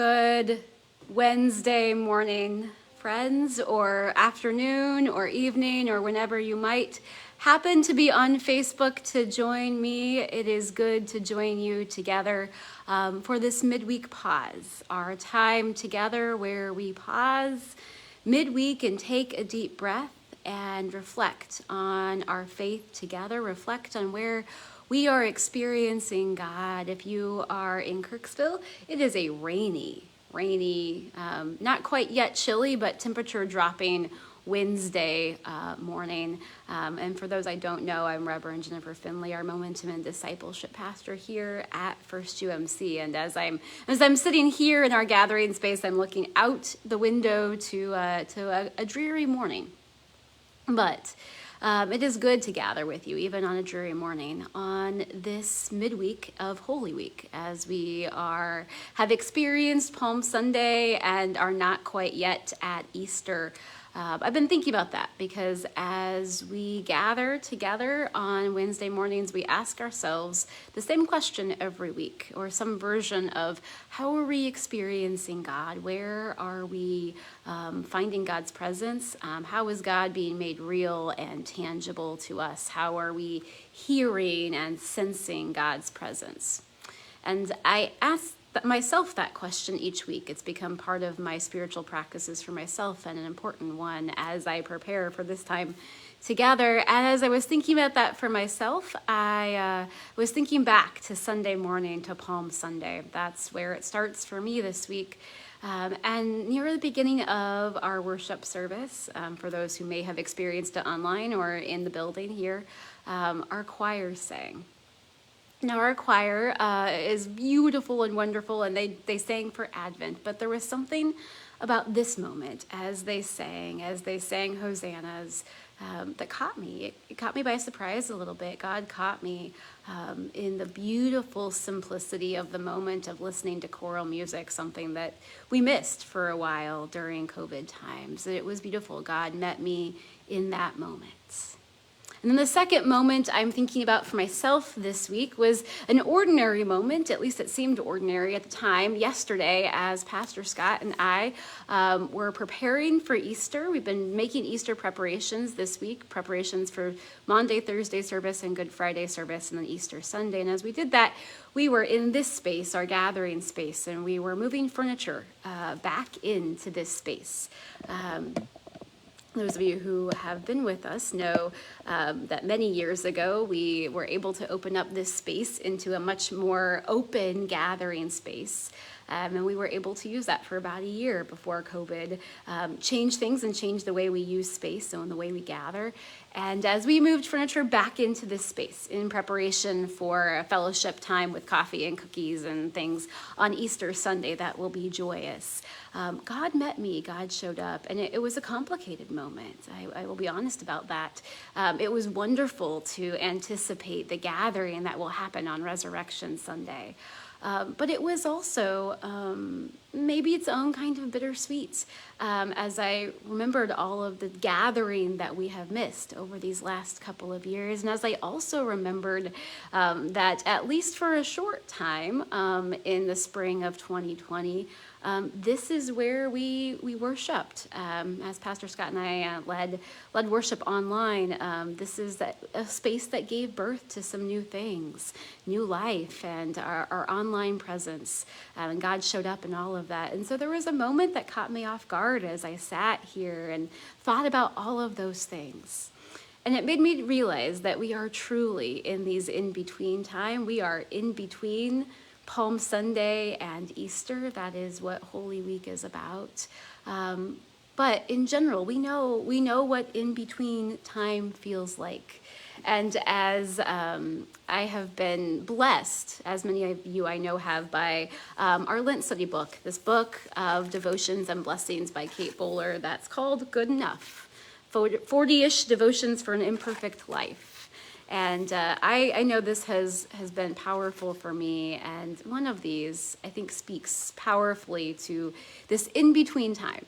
Good Wednesday morning, friends, or afternoon, or evening, or whenever you might happen to be on Facebook to join me. It is good to join you together for this midweek pause, our time together where we pause midweek and take a deep breath and reflect on our faith together, reflect on where we are experiencing God. If you are in Kirksville, it is a rainy, not quite yet chilly, but temperature dropping Wednesday morning. And for those I don't know, I'm Reverend Jennifer Finley, our Momentum and Discipleship pastor here at First UMC. And as I'm sitting here in our gathering space, I'm looking out the window to a dreary morning. But it is good to gather with you, even on a dreary morning, on this midweek of Holy Week, as we have experienced Palm Sunday and are not quite yet at Easter. I've been thinking about that because as we gather together on Wednesday mornings, we ask ourselves the same question every week, or some version of how are we experiencing God? Where are we finding God's presence? How is God being made real and tangible to us? How are we hearing and sensing God's presence? And I ask myself that question each week. It's become part of my spiritual practices for myself, and an important one as I prepare for this time together. And as I was thinking about that for myself, I was thinking back to Sunday morning, to Palm Sunday. That's where it starts for me this week. And near the beginning of our worship service, for those who may have experienced it online or in the building here, our choir sang. Now, our choir is beautiful and wonderful, and they sang for Advent, but there was something about this moment as they sang Hosannas that caught me. It caught me by surprise a little bit. God caught me in the beautiful simplicity of the moment of listening to choral music, something that we missed for a while during COVID times. It was beautiful. God met me in that moment. And then the second moment I'm thinking about for myself this week was an ordinary moment, at least it seemed ordinary at the time, yesterday, as Pastor Scott and I were preparing for Easter. We've been making Easter preparations this week, preparations for Maundy, Thursday service and Good Friday service, and then Easter Sunday. And as we did that, we were in this space, our gathering space, and we were moving furniture back into this space. Those of you who have been with us know that many years ago, we were able to open up this space into a much more open gathering space. And we were able to use that for about a year before COVID changed things and changed the way we use space and the way we gather. And as we moved furniture back into this space in preparation for a fellowship time with coffee and cookies and things on Easter Sunday that will be joyous, God met me, God showed up, and it was a complicated moment. I will be honest about that. It was wonderful to anticipate the gathering that will happen on Resurrection Sunday. But it was also maybe its own kind of bittersweet as I remembered all of the gathering that we have missed over these last couple of years. And as I also remembered that at least for a short time in the spring of 2020, this is where we worshiped. As Pastor Scott and I led worship online, this is a space that gave birth to some new things, new life, and our online presence. And God showed up in all of that. And so there was a moment that caught me off guard as I sat here and thought about all of those things. And it made me realize that we are truly in these in-between time. We are in between Palm Sunday and Easter. That is what Holy Week is about. But in general, we know what in-between time feels like. And as I have been blessed, as many of you I know have, by our Lent study book, this book of devotions and blessings by Kate Bowler that's called Good Enough, 40-ish devotions for an imperfect life. And I know this has been powerful for me, and one of these, I think, speaks powerfully to this in-between time,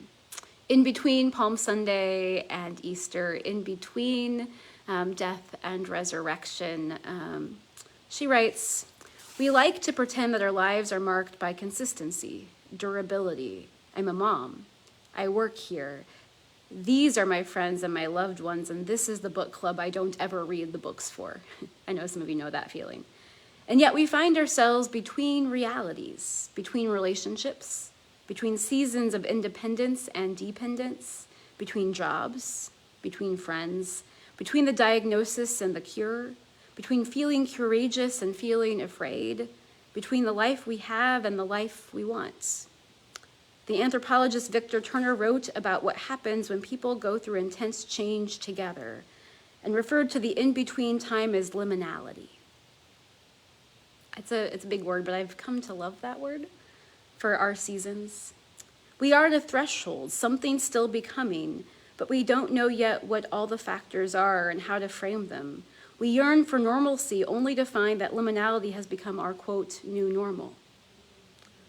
in between Palm Sunday and Easter, in between death and resurrection. She writes, "We like to pretend that our lives are marked by consistency, durability. I'm a mom. I work here. These are my friends and my loved ones, and this is the book club I don't ever read the books for. I know some of you know that feeling. And yet we find ourselves between realities, between relationships, between seasons of independence and dependence, between jobs, between friends, between the diagnosis and the cure, between feeling courageous and feeling afraid, between the life we have and the life we want. The anthropologist Victor Turner wrote about what happens when people go through intense change together and referred to the in-between time as liminality. It's a big word, but I've come to love that word for our seasons. We are at a threshold, something still becoming, but we don't know yet what all the factors are and how to frame them. We yearn for normalcy only to find that liminality has become our, quote, new normal.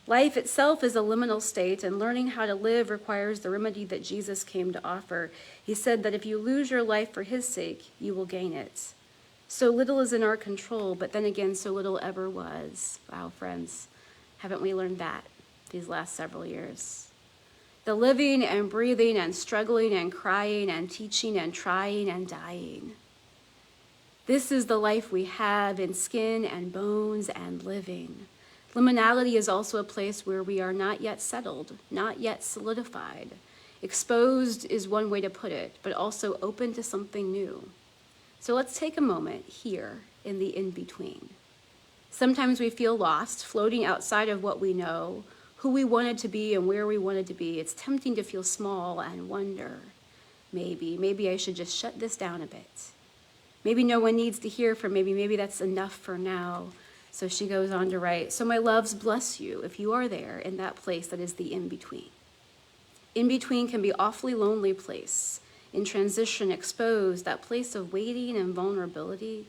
Life itself is a liminal state, and learning how to live requires the remedy that Jesus came to offer. He said that if you lose your life for his sake, you will gain it. So little is in our control, but then again, so little ever was. Wow, friends, haven't we learned that these last several years? The living and breathing and struggling and crying and teaching and trying and dying. This is the life we have in skin and bones and living. Liminality is also a place where we are not yet settled, not yet solidified. Exposed is one way to put it, but also open to something new. So let's take a moment here in the in-between. Sometimes we feel lost, floating outside of what we know, who we wanted to be and where we wanted to be. It's tempting to feel small and wonder, maybe I should just shut this down a bit. Maybe no one needs to hear from me, maybe that's enough for now. So she goes on to write, so my loves, bless you if you are there in that place that is the in-between. In-between can be an awfully lonely place. In transition, exposed, that place of waiting and vulnerability,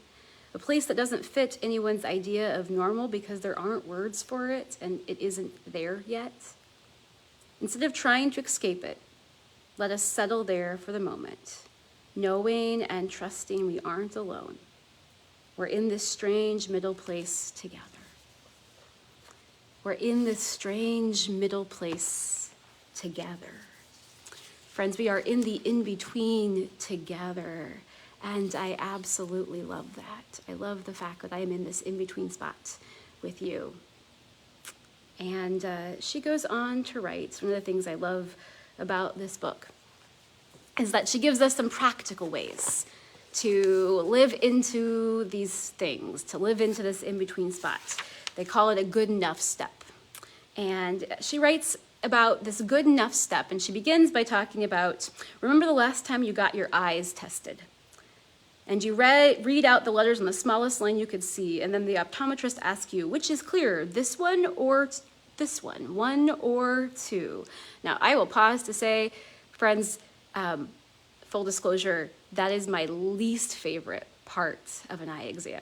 a place that doesn't fit anyone's idea of normal because there aren't words for it and it isn't there yet. Instead of trying to escape it, let us settle there for the moment, knowing and trusting we aren't alone. We're in this strange middle place together. We're in this strange middle place together. Friends, we are in the in-between together, and I absolutely love that. I love the fact that I am in this in-between spot with you. And she goes on to write, one of the things I love about this book is that she gives us some practical ways to live into these things, to live into this in-between spot. They call it a good enough step. And she writes about this good enough step, and she begins by talking about, remember the last time you got your eyes tested? And you read out the letters on the smallest line you could see, and then the optometrist asks you, which is clearer, this one or this one or two? Now, I will pause to say, friends, full disclosure, that is my least favorite part of an eye exam.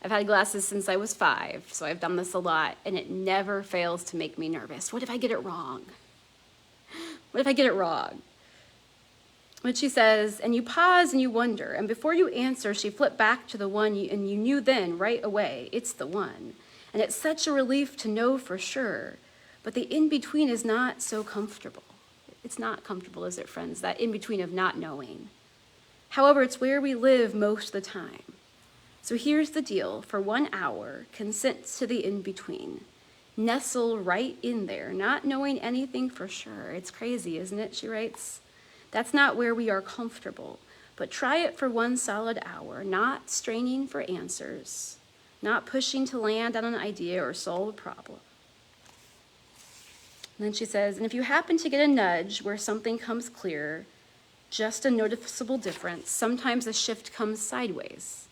I've had glasses since I was 5, so I've done this a lot, and it never fails to make me nervous. What if I get it wrong? What if I get it wrong? But she says, and you pause and you wonder, and before you answer, she flipped back to the one, and you knew then, right away, it's the one. And it's such a relief to know for sure, but the in-between is not so comfortable. It's not comfortable, is it, friends? That in-between of not knowing. However, it's where we live most of the time. So here's the deal. For 1 hour, consent to the in-between. Nestle right in there, not knowing anything for sure. It's crazy, isn't it, she writes? That's not where we are comfortable, but try it for 1 solid hour, not straining for answers, not pushing to land on an idea or solve a problem. And then she says, and if you happen to get a nudge where something comes clear, just a noticeable difference, sometimes the shift comes sideways.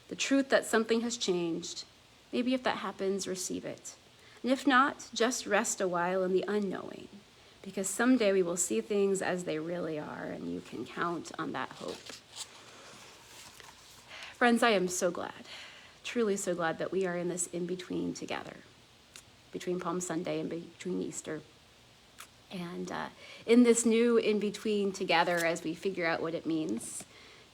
The truth that something has changed, maybe if that happens, receive it. And if not, just rest a while in the unknowing, because someday we will see things as they really are, and you can count on that hope. Friends, I am so glad, truly so glad that we are in this in-between together, between Palm Sunday and between Easter. And in this new in-between together, as we figure out what it means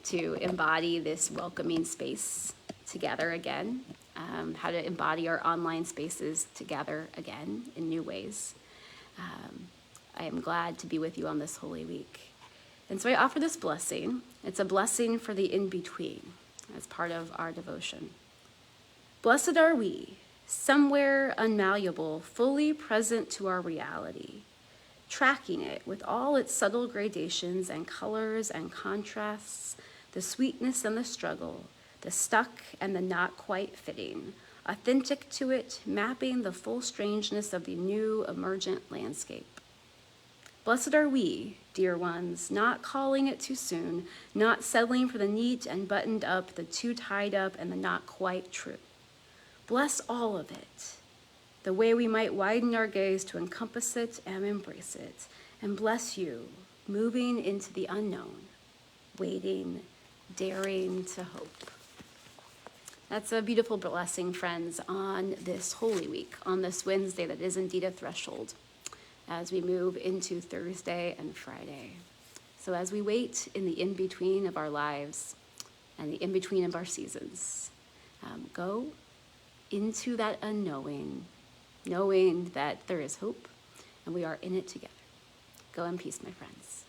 to embody this welcoming space together again, how to embody our online spaces together again in new ways. I am glad to be with you on this Holy Week. And so I offer this blessing. It's a blessing for the in-between as part of our devotion. Blessed are we, somewhere unmalleable, fully present to our reality, tracking it with all its subtle gradations and colors and contrasts, the sweetness and the struggle, the stuck and the not quite fitting, authentic to it, mapping the full strangeness of the new emergent landscape. Blessed are we, dear ones, not calling it too soon, not settling for the neat and buttoned up, the too tied up, and the not quite true. Bless all of it, the way we might widen our gaze to encompass it and embrace it, and bless you, moving into the unknown, waiting, daring to hope. That's a beautiful blessing, friends, on this Holy Week, on this Wednesday that is indeed a threshold, as we move into Thursday and Friday. So as we wait in the in-between of our lives and the in-between of our seasons, go into that unknowing, knowing that there is hope and we are in it together. Go in peace, my friends.